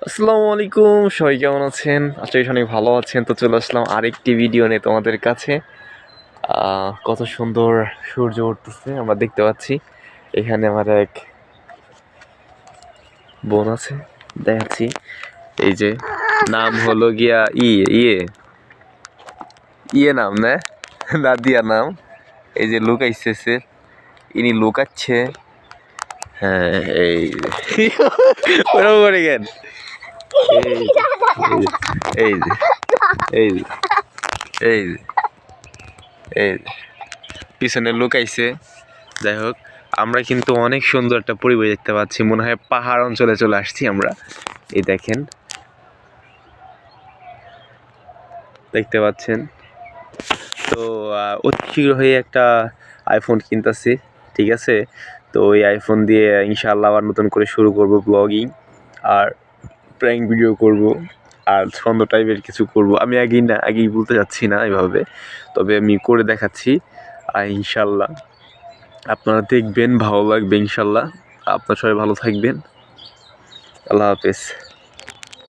আসসালামু আলাইকুম, সবাই কেমন আছেন? আশা করি অনেক ভালো আছেন। তো চলে আসলাম আরেকটি ভিডিও নিয়ে তোমাদের কাছে। কত সুন্দর সূর্য উঠতেছে আমরা দেখতে পাচ্ছি। এখানে আমার এক বোন আছে, দেখাচ্ছি। এই যে নাম হলো গিয়া ইয়ে ইয়ে নাম না, নাদিয়া নাম। এই যে লুকাইছে, ইনি লুকাচ্ছে। হ্যাঁ, এই ওরকম করে কেন? এই যে এই যে এই যে এই পিছনে লুকাইছে। যাই হোক, আমরা কিন্তু অনেক সুন্দর একটা পরিবেশ দেখতে পাচ্ছি। মনে হয় পাহাড় অঞ্চলে চলে আসছি আমরা। এই দেখেন, দেখতে পাচ্ছেন তো। অতি শীঘ্রই একটা আইফোন কিনতেছি, ঠিক আছে? তো ওই আইফোন দিয়ে ইনশাআল্লাহ আবার নতুন করে শুরু করব ব্লগিং, আর প্র্যাঙ্ক ভিডিও করব, আর ছন্দ টাইপের কিছু করব। আমি আগেই বলতে যাচ্ছি না এভাবে, তবে আমি করে দেখাচ্ছি। আর ইনশাআল্লাহ আপনারা দেখবেন, ভালো লাগবে ইনশাআল্লাহ। আপনারা সবাই ভালো থাকবেন। আল্লাহ হাফেজ।